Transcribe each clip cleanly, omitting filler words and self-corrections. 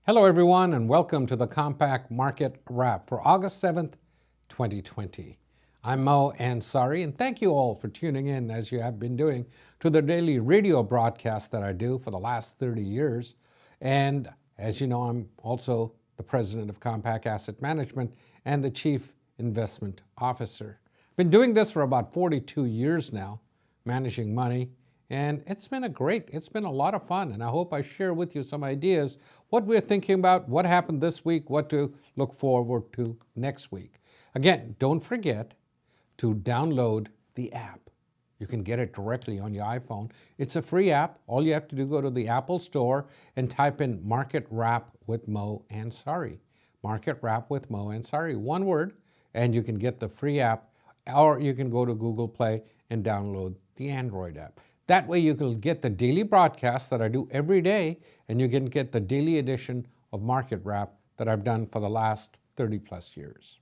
Hello everyone and welcome to the Compak Market Wrap for August 7th, 2020. I'm Moe Ansari and thank you all for tuning in as you have been doing to the daily radio broadcast that I do for the last 30 years. And as you know, I'm also the president of Compak Asset Management and the chief investment officer. Been doing this for about 42 years now, managing money. And it's been a lot of fun, and I hope I share with you some ideas, what we're thinking about, what happened this week, what to look forward to next week. Again, don't forget to download the app. You can get it directly on your iPhone. It's a free app. All you have to do, go to the Apple Store and type in Market Wrap with Moe Ansari. Market Wrap with Moe Ansari, one word, and you can get the free app, or you can go to Google Play and download the Android app. That way you can get the daily broadcast that I do every day, and you can get the daily edition of Market Wrap that I've done for the last 30 plus years.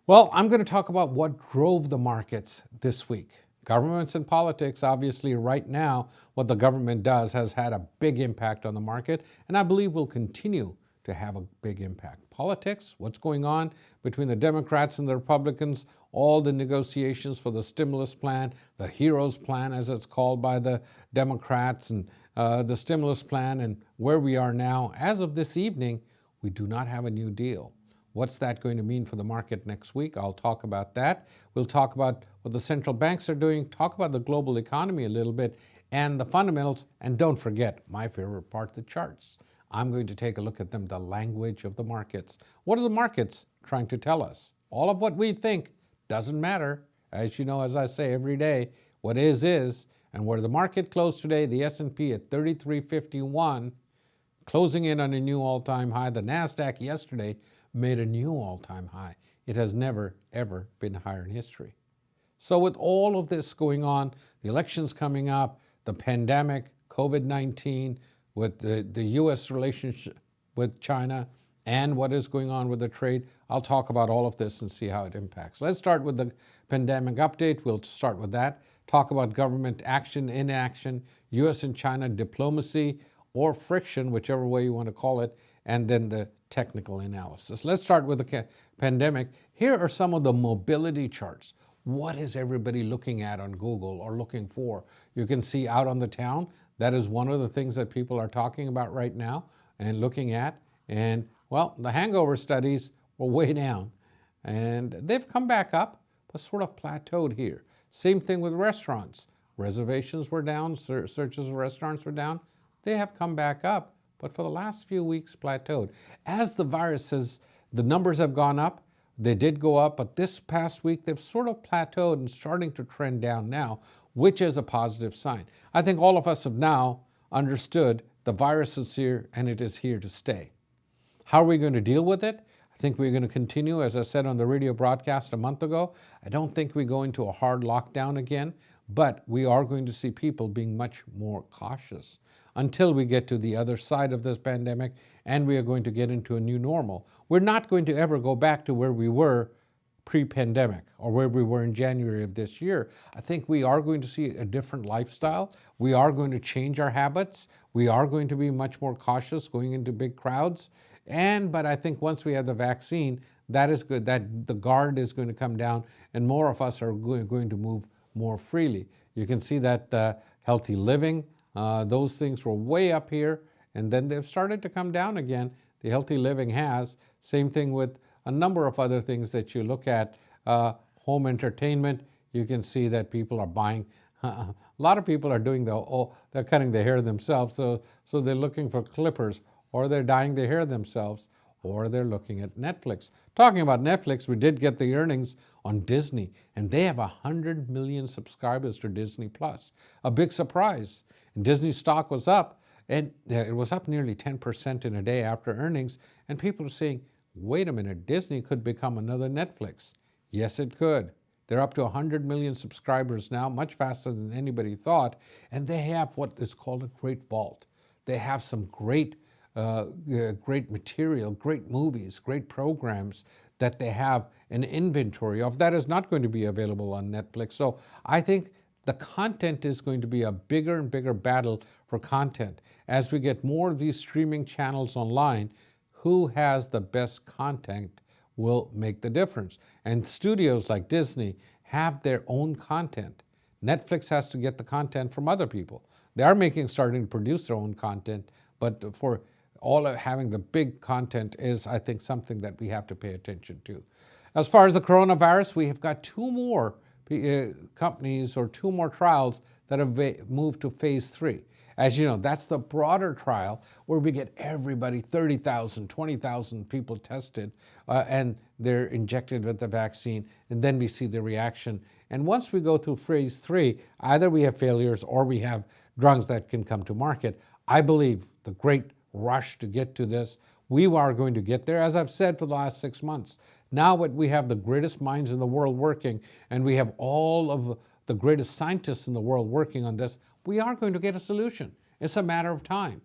Well, I'm going to talk about what drove the markets this week. Governments and politics, obviously right now, what the government does has had a big impact on the market, and I believe will continue to have a big impact. Politics, what's going on between the Democrats and the Republicans, all the negotiations for the stimulus plan, the HEROES plan as it's called by the Democrats, and the stimulus plan, and where we are now. As of this evening, we do not have a new deal. What's that going to mean for the market next week? I'll talk about that. We'll talk about what the central banks are doing, talk about the global economy a little bit, and the fundamentals, and don't forget my favorite part, the charts. I'm going to take a look at them, the language of the markets. What are the markets trying to tell us? All of what we think doesn't matter. As you know, as I say every day, what is, and where the market closed today, the S&P at 3351, closing in on a new all-time high. The Nasdaq yesterday made a new all-time high. It has never, ever been higher in history. So with all of this going on, the elections coming up, the pandemic, COVID-19, with the U.S. relationship with China, and what is going on with the trade, I'll talk about all of this and see how it impacts. Let's start with the pandemic update. We'll start with that. Talk about government action, inaction, U.S. and China diplomacy, or friction, whichever way you want to call it, and then the technical analysis. Let's start with the pandemic. Here are some of the mobility charts. What is everybody looking at on Google or looking for? You can see out on the town. That is one of the things that people are talking about right now and looking at. And, well, the hangover studies were way down. And they've come back up, but sort of plateaued here. Same thing with restaurants. Reservations were down, searches of restaurants were down. They have come back up, but for the last few weeks plateaued. As the viruses, the numbers have gone up. They did go up, but this past week they've sort of plateaued and starting to trend down now, which is a positive sign. I think all of us have now understood the virus is here and it is here to stay. How are we going to deal with it? I think we're going to continue, as I said on the radio broadcast a month ago. I don't think we go into a hard lockdown again, but we are going to see people being much more cautious until we get to the other side of this pandemic and we are going to get into a new normal. We're not going to ever go back to where we were pre-pandemic or where we were in January of this year. I think we are going to see a different lifestyle. We are going to change our habits. We are going to be much more cautious going into big crowds. But I think once we have the vaccine, that is good, that the guard is going to come down and more of us are going to move more freely. You can see that healthy living, those things were way up here and then they've started to come down again. The healthy living has. Same thing with a number of other things that you look at. Home entertainment, you can see that people are buying. A lot of people are doing they're cutting their hair themselves, so they're looking for clippers, or they're dyeing their hair themselves, or they're looking at Netflix. Talking about Netflix, we did get the earnings on Disney, and they have 100 million subscribers to Disney Plus. A big surprise. And Disney stock was up, and it was up nearly 10% in a day after earnings, and people are saying, wait a minute, Disney could become another Netflix. Yes, it could. They're up to 100 million subscribers now, much faster than anybody thought, and they have what is called a great vault. They have some great material, great movies, great programs that they have an inventory of that is not going to be available on Netflix. So I think the content is going to be a bigger and bigger battle for content. As we get more of these streaming channels online, who has the best content will make the difference. And studios like Disney have their own content. Netflix has to get the content from other people. They are starting to produce their own content, but for all of having the big content is, I think, something that we have to pay attention to. As far as the coronavirus, we have got two more companies or two more trials that have moved to phase 3. As you know, that's the broader trial where we get everybody, 30,000, 20,000 people tested, and they're injected with the vaccine, and then we see the reaction. And once we go through phase 3, either we have failures or we have drugs that can come to market. I believe the great rush to get to this, we are going to get there, as I've said for the last 6 months. Now that we have the greatest minds in the world working, and we have all of the greatest scientists in the world working on this, we are going to get a solution. It's a matter of time.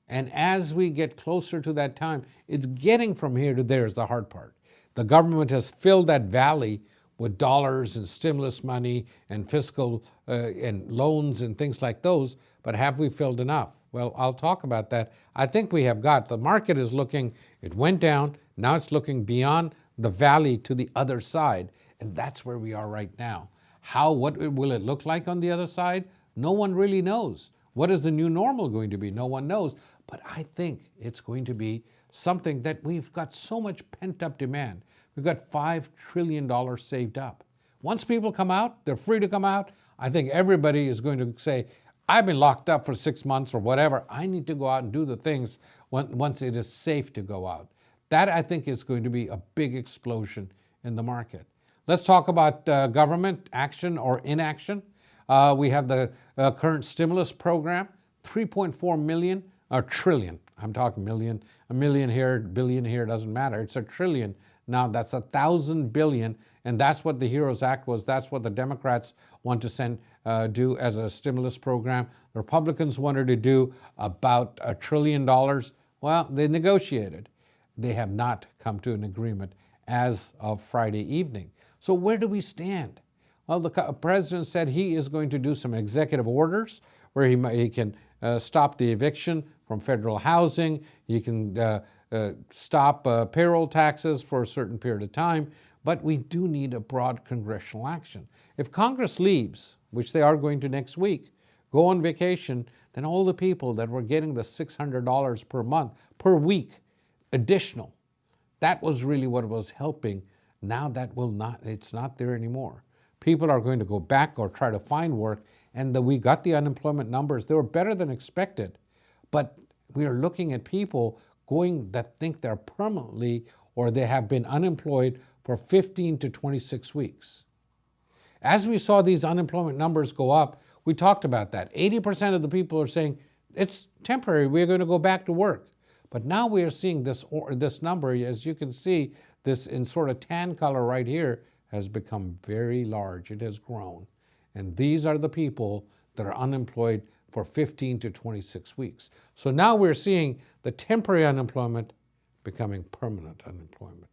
And as we get closer to that time, it's getting from here to there is the hard part. The government has filled that valley with dollars and stimulus money and fiscal and loans and things like those, but have we filled enough? Well, I'll talk about that. I think we have got. The market is looking, it went down, now it's looking beyond the valley to the other side, and that's where we are right now. What will it look like on the other side? No one really knows. What is the new normal going to be? No one knows. But I think it's going to be something that we've got so much pent-up demand. We've got $5 trillion saved up. Once people come out, they're free to come out, I think everybody is going to say, I've been locked up for 6 months or whatever. I need to go out and do the things once it is safe to go out. That, I think, is going to be a big explosion in the market. Let's talk about government action or inaction. We have the current stimulus program, 3.4 million, or trillion. I'm talking million, a million here, billion here, doesn't matter. It's a trillion. Now that's 1,000 billion, and that's what the HEROES Act was. That's what the Democrats want to do as a stimulus program. The Republicans wanted to do about $1 trillion. Well, they negotiated. They have not come to an agreement as of Friday evening. So where do we stand? Well, the president said he is going to do some executive orders where he can stop the eviction from federal housing. He can stop payroll taxes for a certain period of time. But we do need a broad congressional action. If Congress leaves, which they are going to next week, go on vacation, then all the people that were getting the $600 per month, per week, additional, that was really what was helping. Now that it's not there anymore. People are going to go back or try to find work, and we got the unemployment numbers. They were better than expected, but we are looking at people that think they're permanently or they have been unemployed for 15 to 26 weeks. As we saw these unemployment numbers go up, we talked about that. 80% of the people are saying, it's temporary, we're going to go back to work. But now we are seeing this number, as you can see, this in sort of tan color right here, has become very large. It has grown. And these are the people that are unemployed for 15 to 26 weeks. So now we're seeing the temporary unemployment becoming permanent unemployment.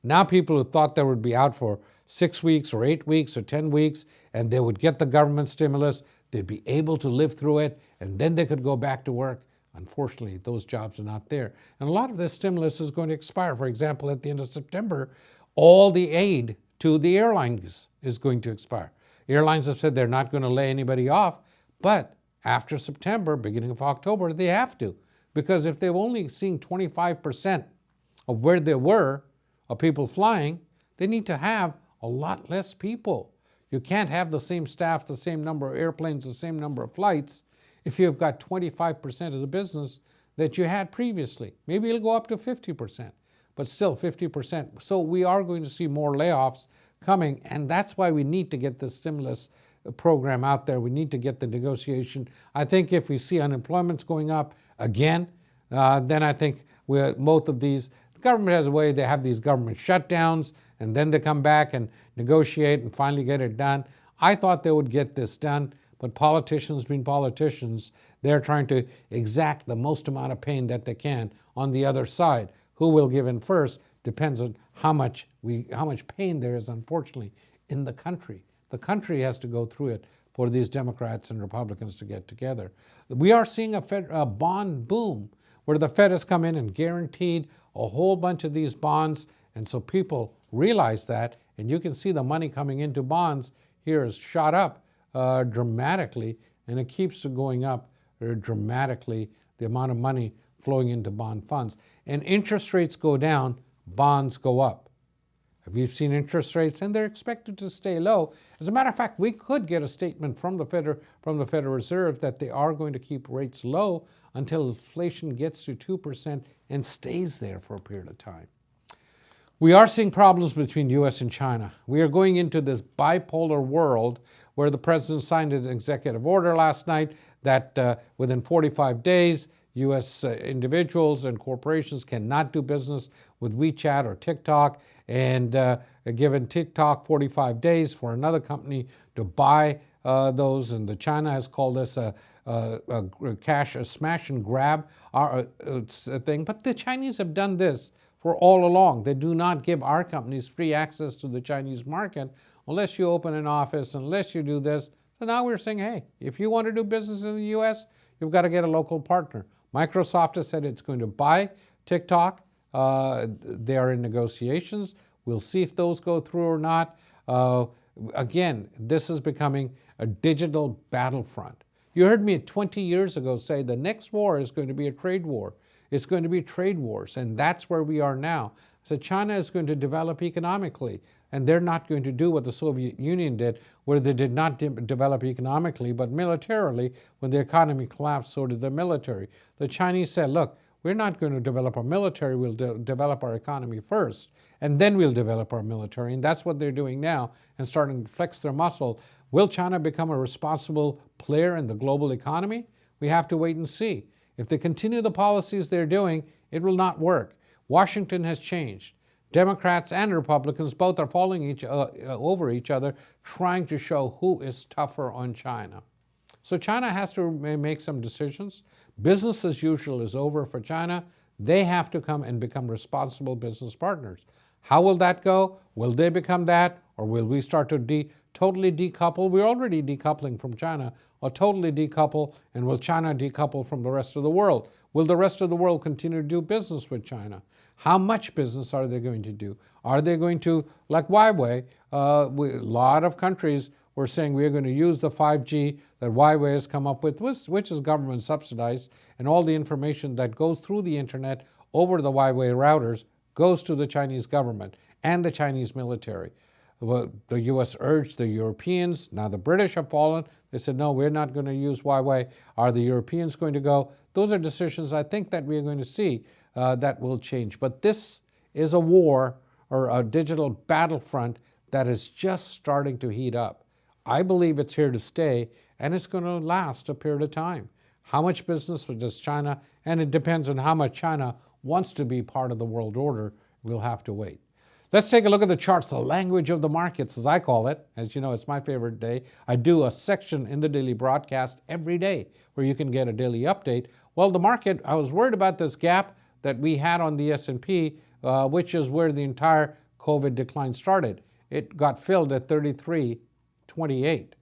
Now people who thought they would be out for 6 weeks or 8 weeks or 10 weeks and they would get the government stimulus, they'd be able to live through it, and then they could go back to work. Unfortunately, those jobs are not there. And a lot of this stimulus is going to expire. For example, at the end of September, all the aid to the airlines is going to expire. Airlines have said they're not going to lay anybody off, but after September, beginning of October, they have to. Because if they've only seen 25% of where they were of people flying, they need to have a lot less people. You can't have the same staff, the same number of airplanes, the same number of flights if you've got 25% of the business that you had previously. Maybe it'll go up to 50%, but still 50%. So we are going to see more layoffs coming, and that's why we need to get the stimulus program out there. We need to get the negotiation. I think if we see unemployment's going up again, then I think both of these, the government has a way, they have these government shutdowns, and then they come back and negotiate and finally get it done. I thought they would get this done, but politicians being politicians, they're trying to exact the most amount of pain that they can on the other side. Who will give in first depends on how much pain there is, unfortunately, in the country. The country has to go through it for these Democrats and Republicans to get together. We are seeing a bond boom where the Fed has come in and guaranteed a whole bunch of these bonds, and so people realize that, and you can see the money coming into bonds here has shot up dramatically, and it keeps going up dramatically, the amount of money flowing into bond funds. And interest rates go down, bonds go up. Have you seen interest rates? And they're expected to stay low. As a matter of fact, we could get a statement from the Federal Reserve that they are going to keep rates low until inflation gets to 2% and stays there for a period of time. We are seeing problems between U.S. and China. We are going into this bipolar world where the president signed an executive order last night that within 45 days, U.S. individuals and corporations cannot do business with WeChat or TikTok, and given TikTok 45 days for another company to buy those, and China has called this a smash and grab thing. But the Chinese have done this for all along. They do not give our companies free access to the Chinese market unless you open an office, unless you do this. So now we're saying, hey, if you want to do business in the U.S., you've got to get a local partner. Microsoft has said it's going to buy TikTok. They are in negotiations. We'll see if those go through or not. Again, this is becoming a digital battlefront. You heard me 20 years ago say the next war is going to be a trade war. It's going to be trade wars, and that's where we are now. So China is going to develop economically, and they're not going to do what the Soviet Union did, where they did not develop economically, but militarily. When the economy collapsed, so did the military. The Chinese said, look, we're not going to develop our military, we'll develop our economy first, and then we'll develop our military. And that's what they're doing now and starting to flex their muscle. Will China become a responsible player in the global economy? We have to wait and see. If they continue the policies they're doing, it will not work. Washington has changed. Democrats and Republicans both are falling over each other, trying to show who is tougher on China. So China has to make some decisions. Business as usual is over for China. They have to come and become responsible business partners. How will that go? Will they become that? Or will we start to totally decouple? We're already decoupling from China, or totally decouple, and will China decouple from the rest of the world? Will the rest of the world continue to do business with China? How much business are they going to do? Are they going to, like Huawei, a lot of countries were saying we're going to use the 5G that Huawei has come up with, which is government subsidized, and all the information that goes through the internet over the Huawei routers goes to the Chinese government and the Chinese military. Well, the U.S. urged the Europeans. Now the British have fallen. They said, no, we're not going to use Huawei. Are the Europeans going to go? Those are decisions I think that we're going to see that will change. But this is a war or a digital battlefront that is just starting to heat up. I believe it's here to stay, and it's going to last a period of time. How much business does China, and it depends on how much China wants to be part of the world order, we'll have to wait. Let's take a look at the charts, the language of the markets, as I call it. As you know, it's my favorite day. I do a section in the daily broadcast every day where you can get a daily update. Well, the market, I was worried about this gap that we had on the S&P, which is where the entire COVID decline started. It got filled at 33.28.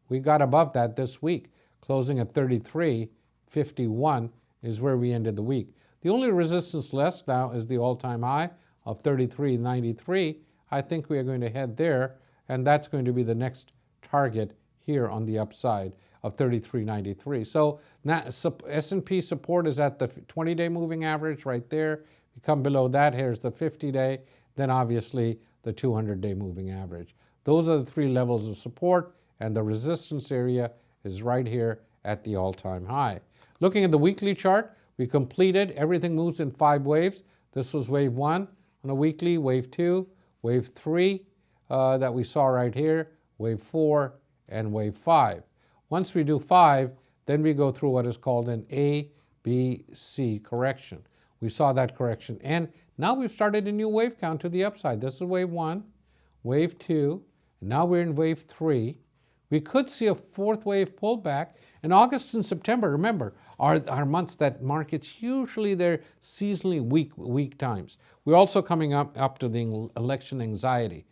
We got above that this week, closing at 33.51 is where we ended the week. The only resistance left now is the all-time high of 33.93. I think we are going to head there, and that's going to be the next target here on the upside of 33.93. So now S&P support is at the 20-day moving average right there. You come below that, here's the 50-day, then obviously the 200-day moving average. Those are the three levels of support, and the resistance area is right here at the all-time high. Looking at the weekly chart, we completed, everything moves in 5 waves. This was wave 1 on a weekly, wave 2, wave 3 that we saw right here, wave 4, and wave 5. Once we do 5, then we go through what is called an A, B, C correction. We saw that correction, and now we've started a new wave count to the upside. This is wave 1, wave 2, and now we're in wave 3. We could see a 4th wave pullback. In August and September, remember, are months that markets usually they're seasonally weak times. We're also coming up to the election anxiety.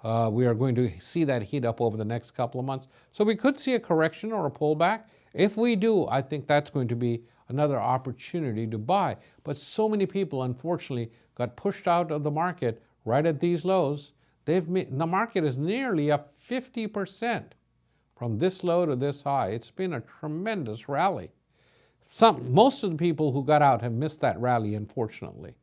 We are going to see that heat up over the next couple of months. So we could see a correction or a pullback. If we do, I think that's going to be another opportunity to buy. But so many people, unfortunately, got pushed out of the market right at these lows. The market is nearly up 50% from this low to this high. It's been a tremendous rally. Most of the people who got out have missed that rally, unfortunately.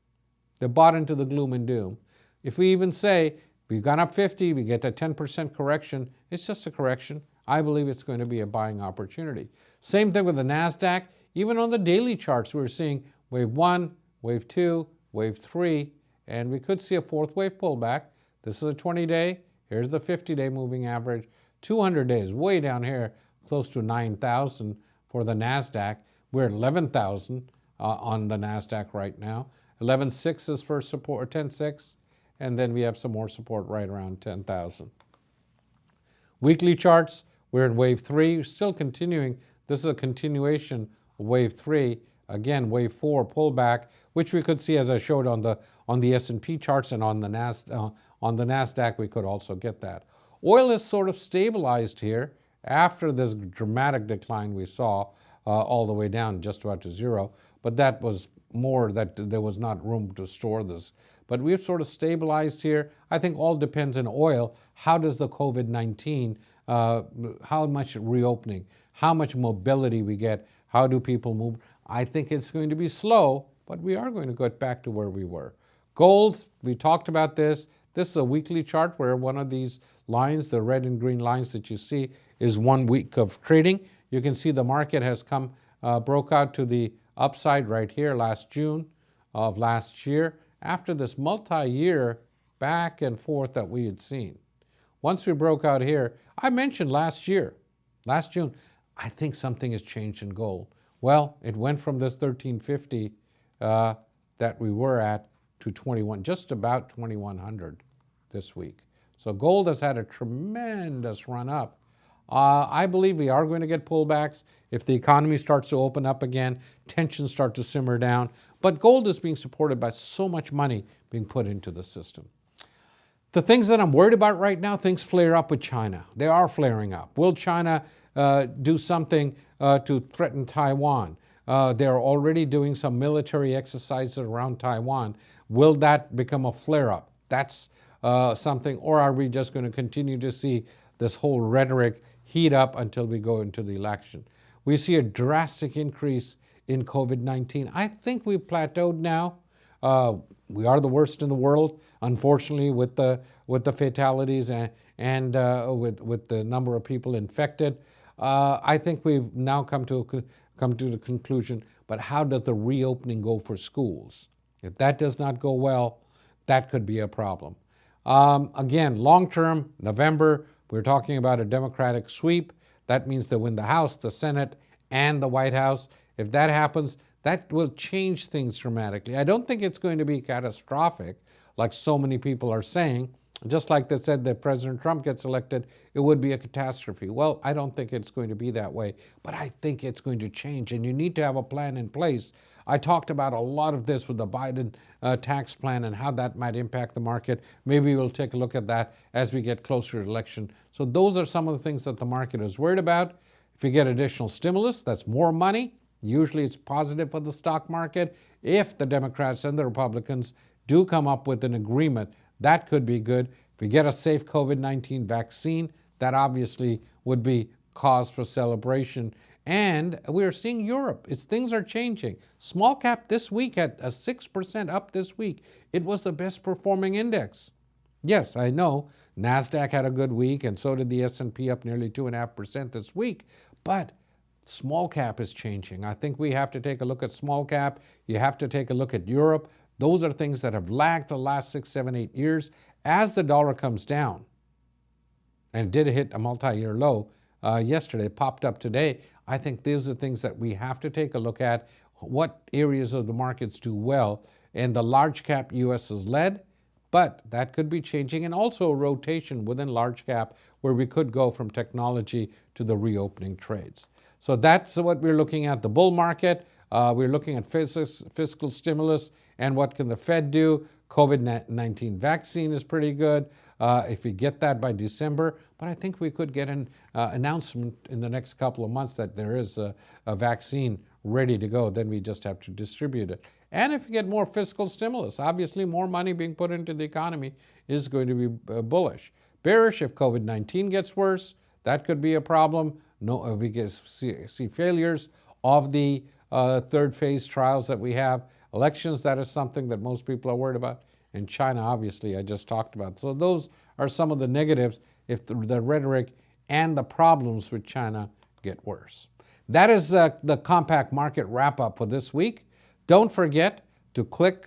They bought into the gloom and doom. If we even say we've gone up 50, we get a 10% correction, it's just a correction. I believe it's going to be a buying opportunity. Same thing with the Nasdaq. Even on the daily charts, we're seeing wave 1, wave 2, wave 3, and we could see a fourth wave pullback. This is a 20-day. Here's the 50-day moving average. 200 days, way down here, close to 9,000 for the Nasdaq. We're at 11,000 on the Nasdaq right now. 11.6 is for support, 10.6, and then we have some more support right around 10,000. Weekly charts, we're in wave 3, still continuing. This is a continuation of wave 3. Again, wave 4 pullback, which we could see as I showed on the S&P charts, and on the Nasdaq we could also get that. Oil is sort of stabilized here after this dramatic decline we saw all the way down just about to zero, but that was more that there was not room to store this. But we've sort of stabilized here. I think all depends on oil. How does the COVID-19, how much reopening, how much mobility we get, how do people move? I think it's going to be slow, but we are going to get back to where we were. Gold, we talked about this. This is a weekly chart where one of these lines, the red and green lines that you see, is 1 week of trading. You can see the market has broke out to the upside right here last June of last year after this multi-year back and forth that we had seen. Once we broke out here, I mentioned last June, I think something has changed in gold. Well, it went from this 1350 that we were at to just about 2100 this week. So gold has had a tremendous run up. I believe we are going to get pullbacks if the economy starts to open up again, tensions start to simmer down. But gold is being supported by so much money being put into the system. The things that I'm worried about right now, things flare up with China. They are flaring up. Will China do something to threaten Taiwan? They're already doing some military exercises around Taiwan. Will that become a flare-up? That's something, or are we just going to continue to see this whole rhetoric heat up until we go into the election? We see a drastic increase in COVID-19. I think we've plateaued now. We are the worst in the world, unfortunately, with the fatalities and with the number of people infected. I think we've now come to the conclusion, but how does the reopening go for schools? If that does not go well, that could be a problem. Again, long-term, November, we're talking about a Democratic sweep. That means they win the House, the Senate, and the White House. If that happens, that will change things dramatically. I don't think it's going to be catastrophic, like so many people are saying. Just like they said that President Trump gets elected, it would be a catastrophe. Well, I don't think it's going to be that way, but I think it's going to change, and you need to have a plan in place. I talked about a lot of this with the Biden tax plan and how that might impact the market. Maybe we'll take a look at that as we get closer to election. So those are some of the things that the market is worried about. If you get additional stimulus, that's more money. Usually it's positive for the stock market. If the Democrats and the Republicans do come up with an agreement, that could be good. If we get a safe COVID-19 vaccine, that obviously would be cause for celebration. And we are seeing Europe. Things are changing. Small cap this week at a 6% up this week. It was the best performing index. Yes, I know Nasdaq had a good week, and so did the S&P, up nearly 2.5% this week. But small cap is changing. I think we have to take a look at small cap. You have to take a look at Europe. Those are things that have lagged the last 6, 7, 8 years. As the dollar comes down, and it did hit a multi-year low yesterday, popped up today, I think those are things that we have to take a look at. What areas of the markets do well? And the large cap U.S. is led, but that could be changing. And also a rotation within large cap where we could go from technology to the reopening trades. So that's what we're looking at. The bull market, we're looking at fiscal stimulus and what can the Fed do. COVID-19 vaccine is pretty good. if we get that by December, but I think we could get an announcement in the next couple of months that there is a vaccine ready to go. Then we just have to distribute it. And if we get more fiscal stimulus, obviously more money being put into the economy is going to be bullish. Bearish if COVID-19 gets worse, that could be a problem. No, we see failures of the third phase trials that we have. Elections, that is something that most people are worried about. And China, obviously, I just talked about. So those are some of the negatives if the rhetoric and the problems with China get worse. That is the Compak Market Wrap-Up for this week. Don't forget to click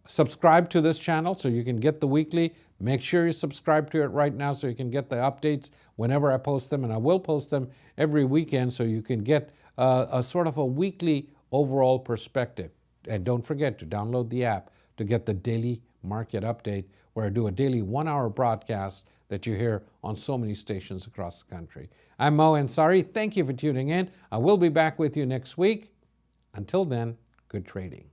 subscribe to this channel so you can get the weekly. Make sure you subscribe to it right now so you can get the updates whenever I post them. And I will post them every weekend so you can get a sort of a weekly overall perspective. And don't forget to download the app to get the daily market update, where I do a daily 1-hour broadcast that you hear on so many stations across the country. I'm Moe Ansari. Thank you for tuning in. I will be back with you next week. Until then, good trading.